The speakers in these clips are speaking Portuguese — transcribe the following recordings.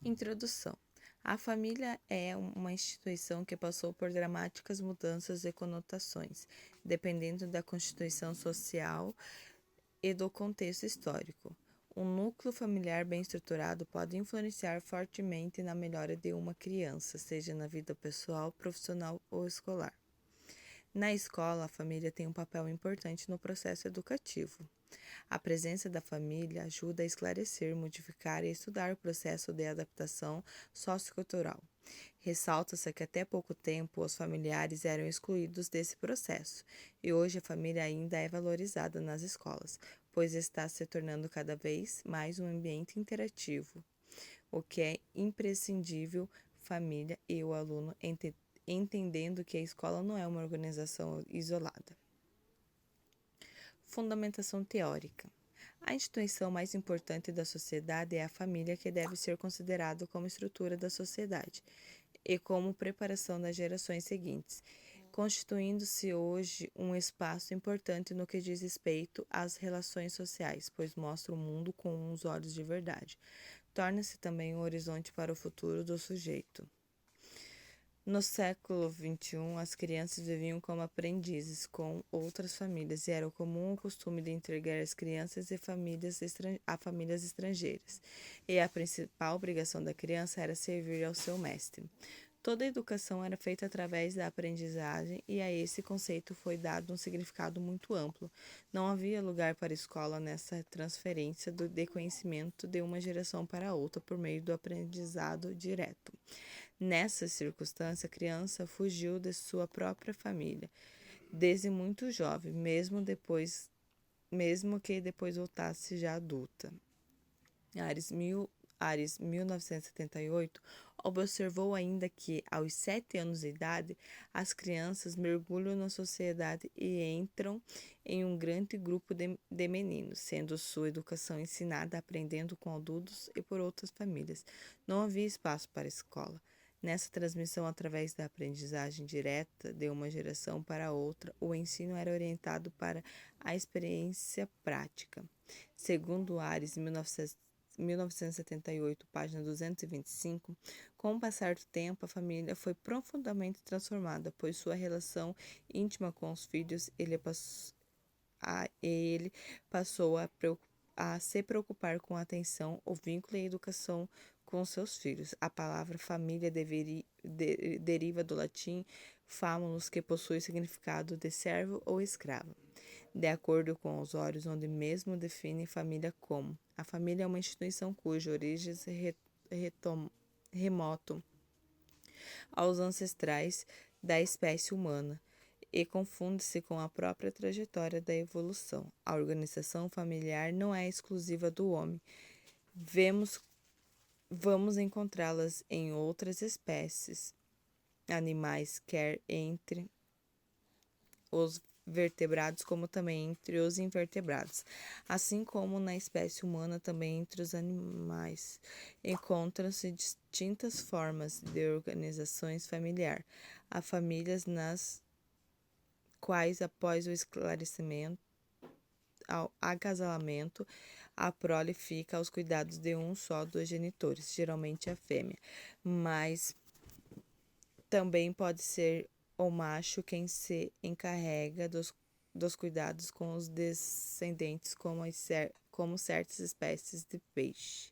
Introdução. A família é uma instituição que passou por dramáticas mudanças e conotações, dependendo da constituição social e do contexto histórico. Um núcleo familiar bem estruturado pode influenciar fortemente na melhora de uma criança, seja na vida pessoal, profissional ou escolar. Na escola, a família tem um papel importante no processo educativo. A presença da família ajuda a esclarecer, modificar e estudar o processo de adaptação sociocultural. Ressalta-se que até pouco tempo os familiares eram excluídos desse processo, e hoje a família ainda é valorizada nas escolas, pois está se tornando cada vez mais um ambiente interativo, o que é imprescindível família e o aluno entendendo que a escola não é uma organização isolada. Fundamentação teórica. A instituição mais importante da sociedade é a família, que deve ser considerada como estrutura da sociedade e como preparação das gerações seguintes, constituindo-se hoje um espaço importante no que diz respeito às relações sociais, pois mostra o mundo com os olhos de verdade. Torna-se também um horizonte para o futuro do sujeito. No século XXI, as crianças viviam como aprendizes com outras famílias e era comum o costume de entregar as crianças e a famílias estrangeiras. E a principal obrigação da criança era servir ao seu mestre. Toda a educação era feita através da aprendizagem e a esse conceito foi dado um significado muito amplo. Não havia lugar para a escola nessa transferência de conhecimento de uma geração para outra por meio do aprendizado direto. Nessa circunstância, a criança fugiu de sua própria família, desde muito jovem, mesmo que depois voltasse já adulta. Ares 1978 observou ainda que, aos 7 anos de idade, as crianças mergulham na sociedade e entram em um grande grupo de meninos, sendo sua educação ensinada aprendendo com adultos e por outras famílias. Não havia espaço para a escola. Nessa transmissão através da aprendizagem direta de uma geração para outra, o ensino era orientado para a experiência prática. Segundo Ares, 1978, página 225, com o passar do tempo, a família foi profundamente transformada, pois sua relação íntima com os filhos, ele passou a se preocupar com a atenção, o vínculo e a educação com seus filhos. A palavra família deriva do latim famulus, que possui significado de servo ou escravo. De acordo com Osório, onde mesmo define família como: a família é uma instituição cuja origem remoto aos ancestrais da espécie humana e confunde-se com a própria trajetória da evolução. A organização familiar não é exclusiva do homem. Vamos encontrá-las em outras espécies animais, quer entre os vertebrados como também entre os invertebrados, assim como na espécie humana também entre os animais. Encontram-se distintas formas de organizações familiar. Há famílias nas quais, após o esclarecimento, ao acasalamento, a prole fica aos cuidados de um só dos genitores, geralmente a fêmea, mas também pode ser o macho quem se encarrega dos cuidados com os descendentes, como certas espécies de peixe.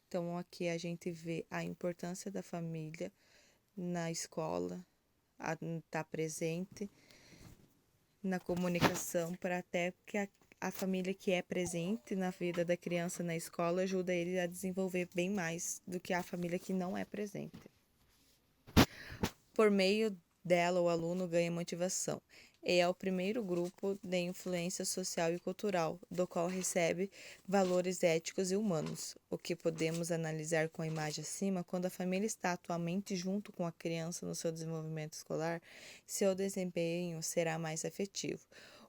Então, aqui a gente vê a importância da família na escola, estar presente na comunicação, para até que a família que é presente na vida da criança na escola ajuda ele a desenvolver bem mais do que a família que não é presente. Por meio dela, o aluno ganha motivação e é o primeiro grupo de influência social e cultural, do qual recebe valores éticos e humanos. O que podemos analisar com a imagem acima: quando a família está atualmente junto com a criança no seu desenvolvimento escolar, seu desempenho será mais afetivo.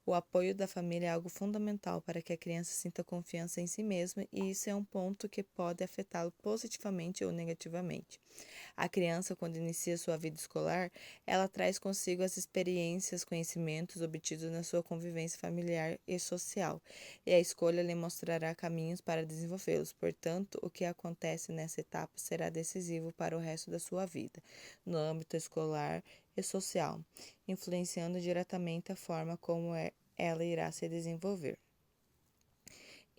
O apoio da família é algo fundamental para que a criança sinta confiança em si mesma e isso é um ponto que pode afetá-lo positivamente ou negativamente. A criança, quando inicia sua vida escolar, ela traz consigo as experiências, conhecimentos obtidos na sua convivência familiar e social, e a escolha lhe mostrará caminhos para desenvolvê-los. Portanto, o que acontece nessa etapa será decisivo para o resto da sua vida, no âmbito escolar e social, influenciando diretamente a forma como ela irá se desenvolver.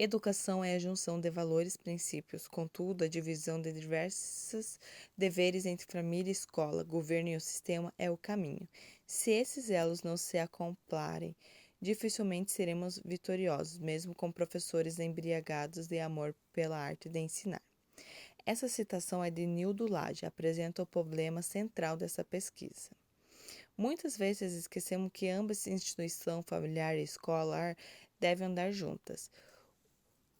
Educação é a junção de valores e princípios, contudo, a divisão de diversos deveres entre família, escola, governo e o sistema é o caminho. Se esses elos não se acoplarem, dificilmente seremos vitoriosos, mesmo com professores embriagados de amor pela arte de ensinar. Essa citação é de Nildo Lage, apresenta o problema central dessa pesquisa. Muitas vezes esquecemos que ambas instituição familiar e escolar devem andar juntas,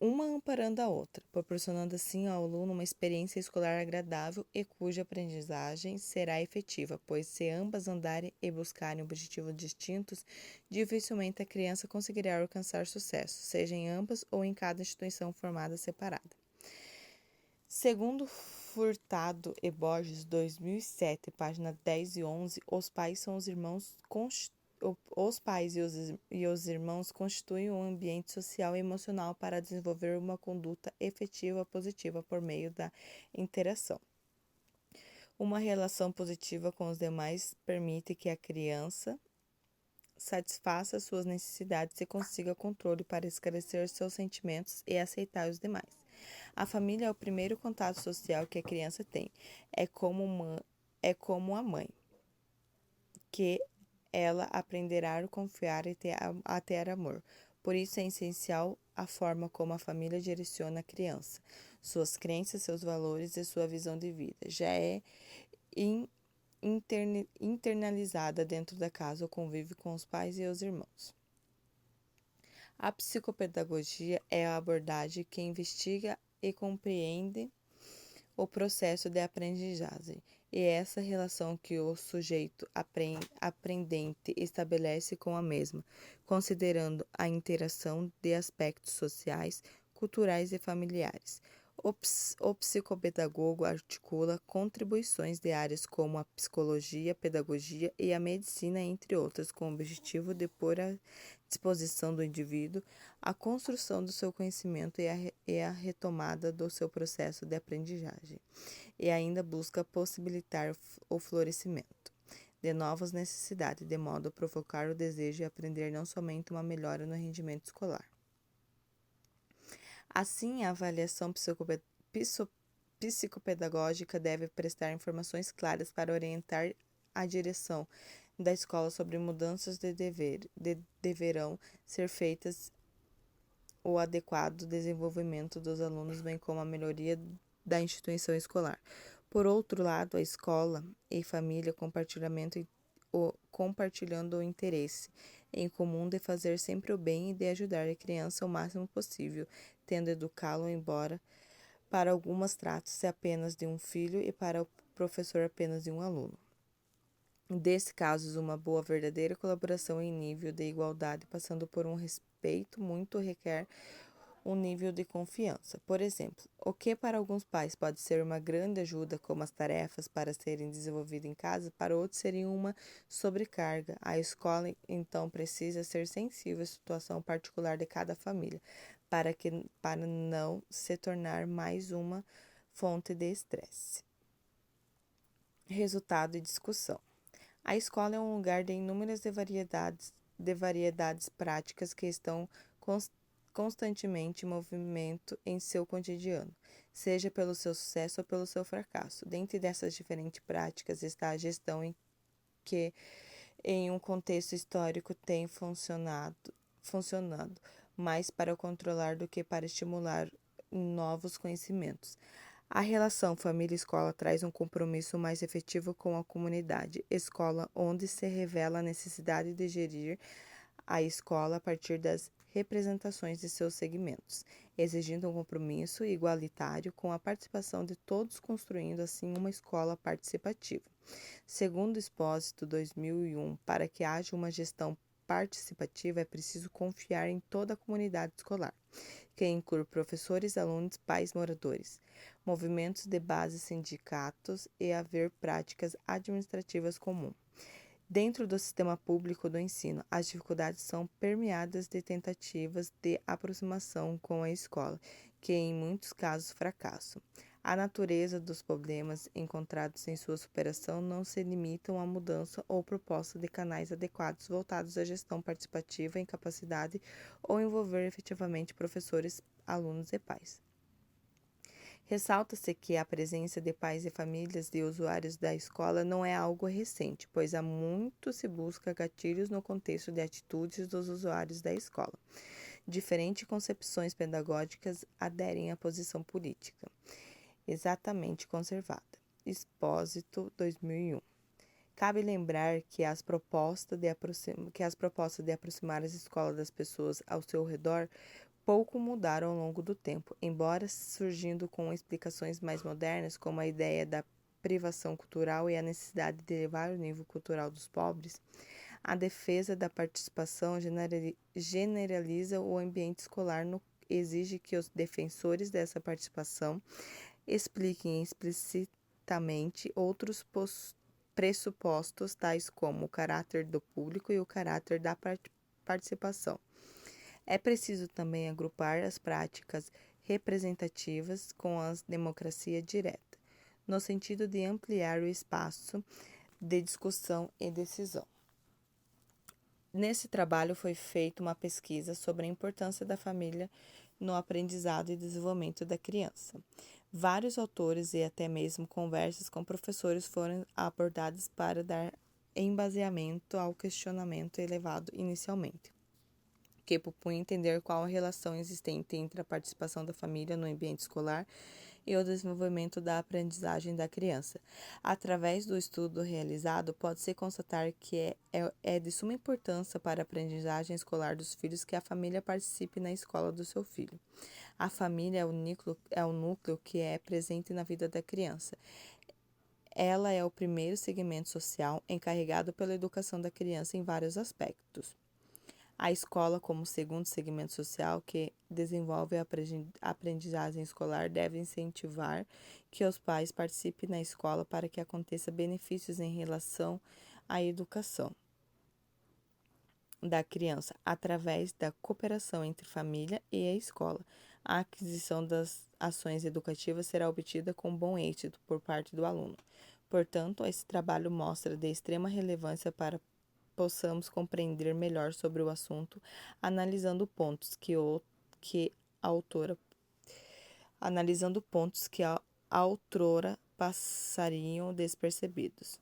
uma amparando a outra, proporcionando assim ao aluno uma experiência escolar agradável e cuja aprendizagem será efetiva, pois se ambas andarem e buscarem objetivos distintos, dificilmente a criança conseguirá alcançar sucesso, seja em ambas ou em cada instituição formada separada. Segundo Furtado e Borges, 2007, página 10 e 11, os pais são os irmãos os pais e os irmãos constituem um ambiente social e emocional para desenvolver uma conduta efetiva positiva por meio da interação. Uma relação positiva com os demais permite que a criança satisfaça suas necessidades e consiga controle para esclarecer seus sentimentos e aceitar os demais. A família é o primeiro contato social que a criança tem. É como a mãe, que ela aprenderá a confiar e a ter amor. Por isso é essencial a forma como a família direciona a criança, suas crenças, seus valores e sua visão de vida. Já é internalizada dentro da casa o convívio com os pais e os irmãos. A psicopedagogia é a abordagem que investiga e compreende o processo de aprendizagem e essa relação que o sujeito aprendente estabelece com a mesma, considerando a interação de aspectos sociais, culturais e familiares. O psicopedagogo articula contribuições de áreas como a psicologia, a pedagogia e a medicina, entre outras, com o objetivo de pôr à disposição do indivíduo a construção do seu conhecimento e a retomada do seu processo de aprendizagem, e ainda busca possibilitar o florescimento de novas necessidades, de modo a provocar o desejo de aprender não somente uma melhora no rendimento escolar. Assim, a avaliação psicopedagógica deve prestar informações claras para orientar a direção da escola sobre mudanças deverão ser feitas o adequado desenvolvimento dos alunos, bem como a melhoria da instituição escolar. Por outro lado, a escola e família compartilhando o interesse em comum de fazer sempre o bem e de ajudar a criança o máximo possível, tendo educá-lo, embora para algumas trate-se apenas de um filho e para o professor apenas de um aluno. Desse casos, uma boa verdadeira colaboração em nível de igualdade, passando por um respeito mútuo, requer um nível de confiança. Por exemplo, o que para alguns pais pode ser uma grande ajuda, como as tarefas para serem desenvolvidas em casa, para outros seria uma sobrecarga. A escola, então, precisa ser sensível à situação particular de cada família, para não se tornar mais uma fonte de estresse. Resultado e discussão. A escola é um lugar de inúmeras variedades práticas que estão constantemente em movimento em seu cotidiano, seja pelo seu sucesso ou pelo seu fracasso. Dentre dessas diferentes práticas está a gestão que, em um contexto histórico, tem funcionado mais para controlar do que para estimular novos conhecimentos. A relação família-escola traz um compromisso mais efetivo com a comunidade escola, onde se revela a necessidade de gerir a escola a partir das representações de seus segmentos, exigindo um compromisso igualitário com a participação de todos, construindo assim uma escola participativa. Segundo Expósito 2001, para que haja uma gestão participativa, é preciso confiar em toda a comunidade escolar, que inclui professores, alunos, pais, moradores, movimentos de base, sindicatos e haver práticas administrativas comuns. Dentro do sistema público do ensino, as dificuldades são permeadas de tentativas de aproximação com a escola, que em muitos casos fracassam. A natureza dos problemas encontrados em sua superação não se limitam à mudança ou proposta de canais adequados voltados à gestão participativa em capacidade ou envolver efetivamente professores, alunos e pais. Ressalta-se que a presença de pais e famílias de usuários da escola não é algo recente, pois há muito se busca gatilhos no contexto de atitudes dos usuários da escola. Diferentes concepções pedagógicas aderem à posição política, exatamente conservada. Expósito, 2001. Cabe lembrar que as propostas de aproximar as escolas das pessoas ao seu redor pouco mudaram ao longo do tempo, embora surgindo com explicações mais modernas, como a ideia da privação cultural e a necessidade de elevar o nível cultural dos pobres. A defesa da participação generaliza o ambiente escolar, exige que os defensores dessa participação expliquem explicitamente outros pressupostos, tais como o caráter do público e o caráter da participação. É preciso também agrupar as práticas representativas com a democracia direta, no sentido de ampliar o espaço de discussão e decisão. Nesse trabalho foi feita uma pesquisa sobre a importância da família no aprendizado e desenvolvimento da criança. Vários autores e até mesmo conversas com professores foram abordados para dar embasamento ao questionamento elevado inicialmente, que propunha entender qual a relação existente entre a participação da família no ambiente escolar e o desenvolvimento da aprendizagem da criança. Através do estudo realizado, pode-se constatar que é de suma importância para a aprendizagem escolar dos filhos que a família participe na escola do seu filho. A família é o núcleo que é presente na vida da criança. Ela é o primeiro segmento social encarregado pela educação da criança em vários aspectos. A escola, como segundo segmento social que desenvolve a aprendizagem escolar, deve incentivar que os pais participem na escola para que aconteça benefícios em relação à educação da criança, através da cooperação entre família e a escola. A aquisição das ações educativas será obtida com bom êxito por parte do aluno. Portanto, esse trabalho mostra de extrema relevância para possamos compreender melhor sobre o assunto, analisando pontos que a outrora passariam despercebidos.